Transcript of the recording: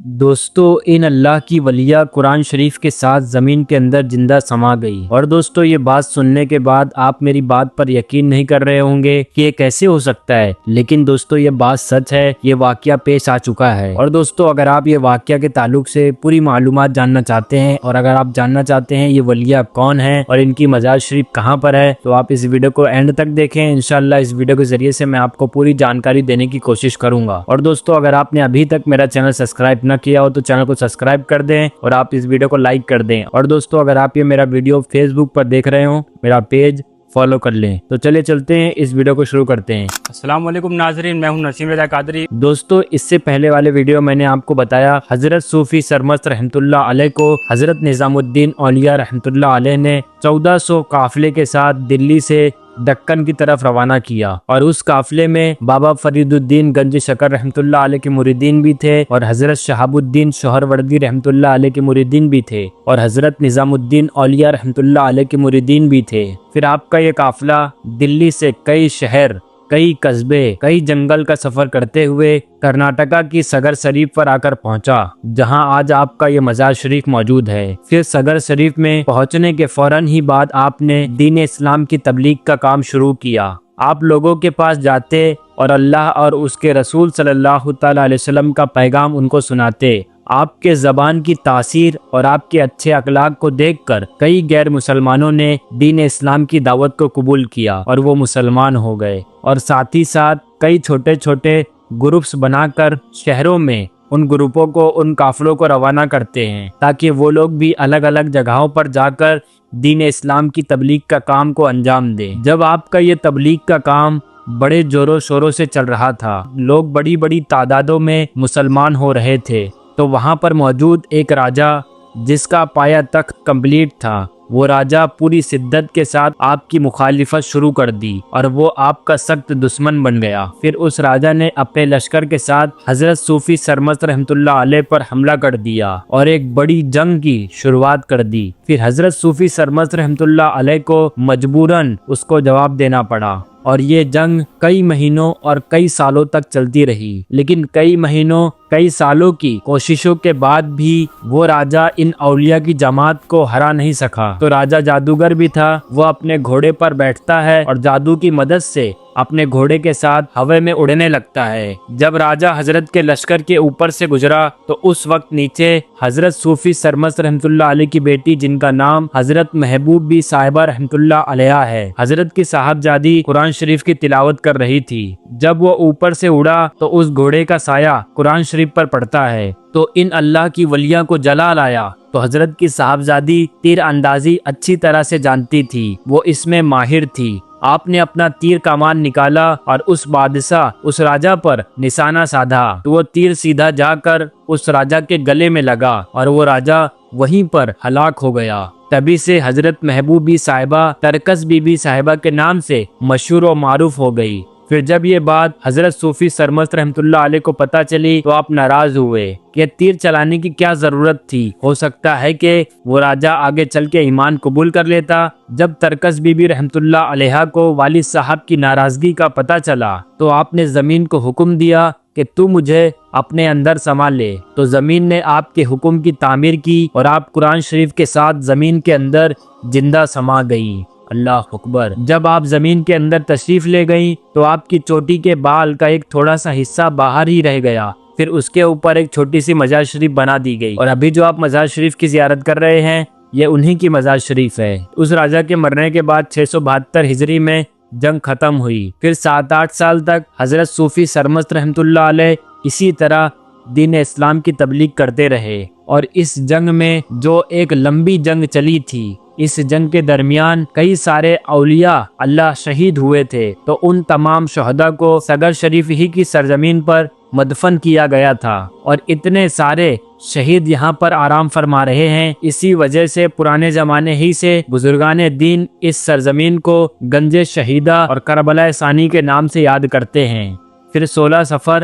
دوستو ان اللہ کی ولیہ قرآن شریف کے ساتھ زمین کے اندر زندہ سما گئی۔ اور دوستو یہ بات سننے کے بعد آپ میری بات پر یقین نہیں کر رہے ہوں گے کہ یہ کیسے ہو سکتا ہے، لیکن دوستو یہ بات سچ ہے، یہ واقعہ پیش آ چکا ہے۔ اور دوستو اگر آپ یہ واقعہ کے تعلق سے پوری معلومات جاننا چاہتے ہیں اور اگر آپ جاننا چاہتے ہیں یہ ولیہ کون ہے اور ان کی مزار شریف کہاں پر ہے تو آپ اس ویڈیو کو اینڈ تک دیکھیں۔ انشاءاللہ اس ویڈیو کے ذریعے سے میں آپ کو پوری جانکاری دینے کی کوشش کروں گا۔ اور دوستو اگر آپ نے ابھی تک میرا چینل سبسکرائب نہ کیا ہو تو چینل کو سبسکرائب کر دیں اور آپ اس ویڈیو کو لائک کر دیں۔ اور دوستو اگر آپ یہ میرا ویڈیو فیس بک پر دیکھ رہے ہوں میرا پیج فالو کر لیں۔ تو چلے چلتے ہیں اس ویڈیو کو شروع کرتے ہیں۔ السلام علیکم ناظرین، میں ہوں نسیم رضا قادری۔ دوستو اس سے پہلے والے ویڈیو میں نے آپ کو بتایا حضرت صوفی سرمست رحمت اللہ علیہ کو حضرت نظام الدین اولیاء رحمت اللہ علیہ نے 1400 قافلے کے ساتھ دلی سے دکن کی طرف روانہ کیا، اور اس قافلے میں بابا فرید الدین گنج شکر رحمت اللہ علیہ کے مریدین بھی تھے اور حضرت شہاب الدین سہروردی رحمت اللہ علیہ کے مریدین بھی تھے اور حضرت نظام الدین اولیاء رحمت اللہ علیہ کے مریدین بھی تھے۔ پھر آپ کا یہ قافلہ دلی سے کئی شہر، کئی قصبے، کئی جنگل کا سفر کرتے ہوئے کرناٹکا کی سگر شریف پر آ کر پہنچا، جہاں آج آپ کا یہ مزار شریف موجود ہے۔ پھر سگر شریف میں پہنچنے کے فوراً ہی بعد آپ نے دین اسلام کی تبلیغ کا کام شروع کیا۔ آپ لوگوں کے پاس جاتے اور اللہ اور اس کے رسول صلی اللہ تعالیٰ علیہ وسلم کا پیغام ان کو سناتے۔ آپ کے زبان کی تاثیر اور آپ کے اچھے اخلاق کو دیکھ کر کئی غیر مسلمانوں نے دین اسلام کی دعوت کو قبول کیا اور وہ مسلمان ہو گئے، اور ساتھ ہی ساتھ کئی چھوٹے چھوٹے گروپس بنا کر شہروں میں ان گروپوں کو، ان قافلوں کو روانہ کرتے ہیں تاکہ وہ لوگ بھی الگ الگ جگہوں پر جا کر دین اسلام کی تبلیغ کا کام کو انجام دیں۔ جب آپ کا یہ تبلیغ کا کام بڑے زوروں شوروں سے چل رہا تھا، لوگ بڑی بڑی تعدادوں میں مسلمان ہو رہے تھے، تو وہاں پر موجود ایک راجہ جس کا پایا تخت کمپلیٹ تھا، وہ راجہ پوری شدت کے ساتھ آپ کی مخالفت شروع کر دی اور وہ آپ کا سخت دشمن بن گیا۔ پھر اس راجہ نے اپنے لشکر کے ساتھ حضرت صوفی سرمست رحمت اللہ علیہ پر حملہ کر دیا اور ایک بڑی جنگ کی شروعات کر دی۔ پھر حضرت صوفی سرمست رحمت اللہ علیہ کو مجبوراً اس کو جواب دینا پڑا، اور یہ جنگ کئی مہینوں اور کئی سالوں تک چلتی رہی، لیکن کئی مہینوں کئی سالوں کی کوششوں کے بعد بھی وہ راجہ ان اولیاء کی جماعت کو ہرا نہیں سکا۔ تو راجہ جادوگر بھی تھا، وہ اپنے گھوڑے پر بیٹھتا ہے اور جادو کی مدد سے اپنے گھوڑے کے ساتھ ہوے میں اڑنے لگتا ہے۔ جب راجہ حضرت کے لشکر کے اوپر سے گزرا تو اس وقت نیچے حضرت صوفی سرمست رحمت اللہ علیہ کی بیٹی، جن کا نام حضرت محبوب بی صاحبہ رحمت اللہ علیہ ہے، حضرت کی صاحبزادی قرآن شریف کی تلاوت کر رہی تھی۔ جب وہ اوپر سے اڑا تو اس گھوڑے کا سایہ قرآن شریف پر پڑتا ہے، تو ان اللہ کی ولیہ کو جلال آیا۔ تو حضرت کی صاحبزادی تیر اندازی اچھی طرح سے جانتی تھی، وہ اس میں ماہر تھی۔ آپ نے اپنا تیر کمان نکالا اور اس بادشاہ، اس راجہ پر نشانہ سادھا، تو وہ تیر سیدھا جا کر اس راجہ کے گلے میں لگا اور وہ راجہ وہیں پر ہلاک ہو گیا۔ تبھی سے حضرت محبوب بی صاحبہ ترکس بی بی صاحبہ کے نام سے مشہور و معروف ہو گئی۔ پھر جب یہ بات حضرت صوفی سرمست رحمت اللہ علیہ کو پتہ چلی تو آپ ناراض ہوئے کہ تیر چلانے کی کیا ضرورت تھی، ہو سکتا ہے کہ وہ راجہ آگے چل کے ایمان قبول کر لیتا۔ جب ترکس بی بی رحمت اللہ علیہ کو والد صاحب کی ناراضگی کا پتہ چلا تو آپ نے زمین کو حکم دیا کہ تو مجھے اپنے اندر سما لے۔ تو زمین نے آپ کے حکم کی تعمیر کی اور آپ قرآن شریف کے ساتھ زمین کے اندر زندہ سما گئی۔ اللہ اکبر۔ جب آپ زمین کے اندر تشریف لے گئیں تو آپ کی چوٹی کے بال کا ایک تھوڑا سا حصہ باہر ہی رہ گیا، پھر اس کے اوپر ایک چھوٹی سی مزار شریف بنا دی گئی، اور ابھی جو آپ مزار شریف کی زیارت کر رہے ہیں یہ انہی کی مزار شریف ہے۔ اس راجہ کے مرنے کے بعد 672 ہجری میں جنگ ختم ہوئی۔ پھر 7-8 سال تک حضرت صوفی سرمست رحمت اللہ علیہ اسی طرح دین اسلام کی تبلیغ کرتے رہے، اور اس جنگ میں جو ایک لمبی جنگ چلی تھی، اس جنگ کے درمیان کئی سارے اولیاء اللہ شہید ہوئے تھے، تو ان تمام شہداء کو سگر شریف ہی کی سرزمین پر مدفن کیا گیا تھا، اور اتنے سارے شہید یہاں پر آرام فرما رہے ہیں۔ اسی وجہ سے پرانے زمانے ہی سے بزرگان دین اس سرزمین کو گنج شہیدہ اور کربلا ثانی کے نام سے یاد کرتے ہیں۔ پھر 16 صفر